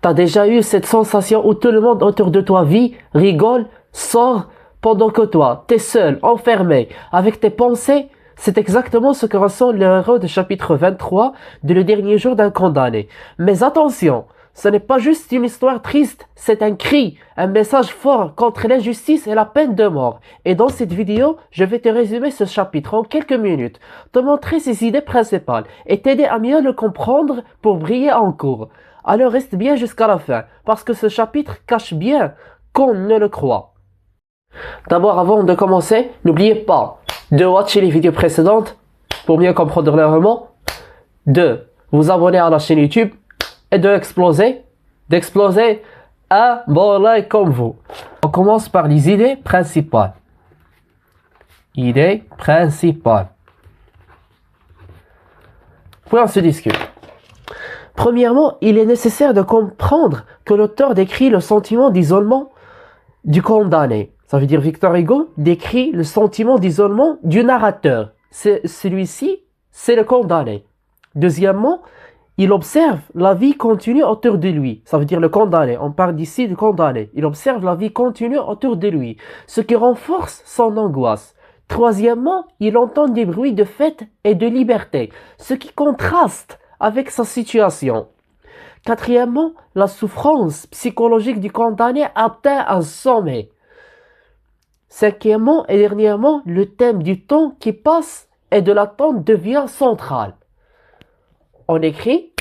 T'as déjà eu cette sensation où tout le monde autour de toi vit, rigole, sort, pendant que toi, t'es seul, enfermé, avec tes pensées? C'est exactement ce que ressent le héros du chapitre 23 de Le dernier jour d'un condamné. Mais attention, ce n'est pas juste une histoire triste, c'est un cri, un message fort contre l'injustice et la peine de mort. Et dans cette vidéo, je vais te résumer ce chapitre en quelques minutes, te montrer ses idées principales et t'aider à mieux le comprendre pour briller en cours. Alors reste bien jusqu'à la fin, parce que ce chapitre cache bien qu'on ne le croit. D'abord, avant de commencer, n'oubliez pas de watcher les vidéos précédentes pour mieux comprendre le roman, de vous abonner à la chaîne YouTube et d'exploser un bon like comme vous. On commence par les idées principales. Idées principales. Puis on se discute. Premièrement, il est nécessaire de comprendre que l'auteur décrit le sentiment d'isolement du condamné. Ça veut dire Victor Hugo décrit le sentiment d'isolement du narrateur. Celui-ci, c'est le condamné. Deuxièmement, il observe la vie continue autour de lui. Ça veut dire le condamné. On parle d'ici du condamné. Il observe la vie continue autour de lui, ce qui renforce son angoisse. Troisièmement, il entend des bruits de fête et de liberté, ce qui contraste avec sa situation. Quatrièmement, la souffrance psychologique du condamné atteint un sommet. Cinquièmement et dernièrement, le thème du temps qui passe et de l'attente devient central. On écrit.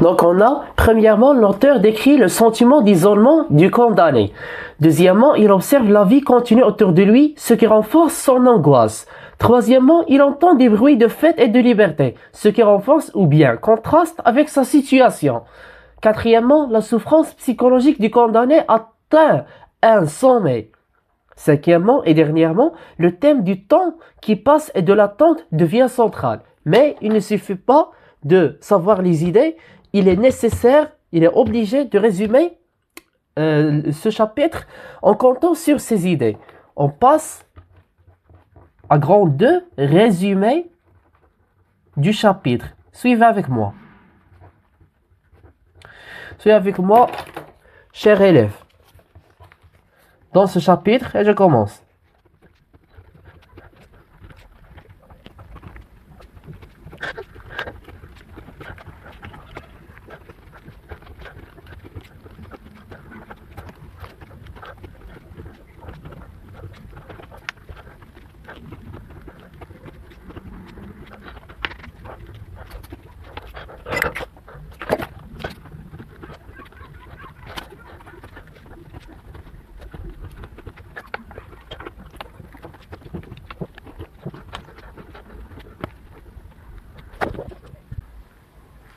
Donc on a, premièrement, l'auteur décrit le sentiment d'isolement du condamné. Deuxièmement, il observe la vie continue autour de lui, ce qui renforce son angoisse. Troisièmement, il entend des bruits de fête et de liberté, ce qui renforce ou bien contraste avec sa situation. Quatrièmement, la souffrance psychologique du condamné atteint un sommet. Cinquièmement et dernièrement, le thème du temps qui passe et de l'attente devient central. Mais il ne suffit pas de savoir les idées, il est nécessaire, il est obligé de résumer ce chapitre en comptant sur ces idées. On passe à grand 2, résumé du chapitre. Suivez avec moi. Suivez avec moi, chers élèves. Dans ce chapitre, et je commence.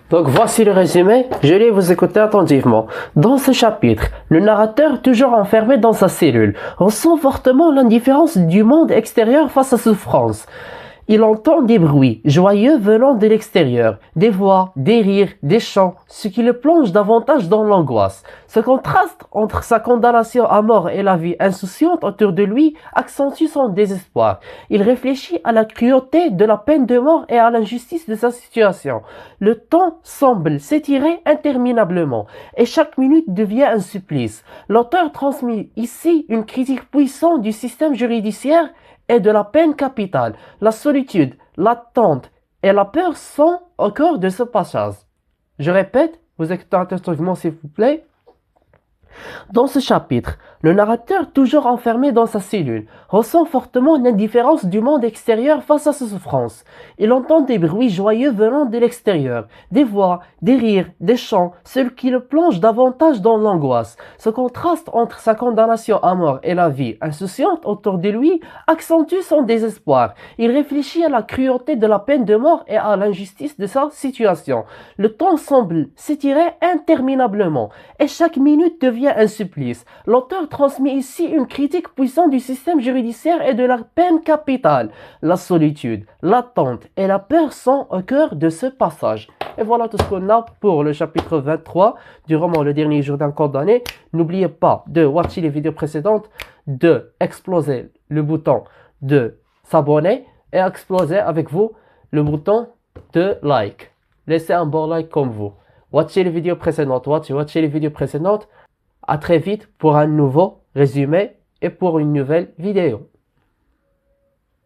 Donc voici le résumé, je vais vous écouter attentivement. Dans ce chapitre, le narrateur, toujours enfermé dans sa cellule, ressent fortement l'indifférence du monde extérieur face à sa souffrance. Il entend des bruits joyeux venant de l'extérieur, des voix, des rires, des chants, ce qui le plonge davantage dans l'angoisse. Ce contraste entre sa condamnation à mort et la vie insouciante autour de lui accentue son désespoir. Il réfléchit à la cruauté de la peine de mort et à l'injustice de sa situation. Le temps semble s'étirer interminablement et chaque minute devient un supplice. L'auteur transmet ici une critique puissante du système judiciaire et de la peine capitale. La solitude, l'attente et la peur sont au cœur de ce passage. Je répète, vous écoutez attentivement s'il vous plaît. Dans ce chapitre, le narrateur, toujours enfermé dans sa cellule, ressent fortement l'indifférence du monde extérieur face à sa souffrance. Il entend des bruits joyeux venant de l'extérieur, des voix, des rires, des chants, ce qui le plonge davantage dans l'angoisse. Ce contraste entre sa condamnation à mort et la vie insouciante autour de lui accentue son désespoir. Il réfléchit à la cruauté de la peine de mort et à l'injustice de sa situation. Le temps semble s'étirer interminablement et chaque minute devient un supplice. L'auteur transmet ici une critique puissante du système judiciaire et de la peine capitale. La solitude, l'attente et la peur sont au cœur de ce passage. Et voilà tout ce qu'on a pour le chapitre 23 du roman Le dernier jour d'un condamné. N'oubliez pas de watcher les vidéos précédentes, de exploser le bouton de s'abonner et exploser avec vous le bouton de like. Laissez un bon like comme vous. watchez les vidéos précédentes, watchez les vidéos précédentes. À très vite pour un nouveau résumé et pour une nouvelle vidéo.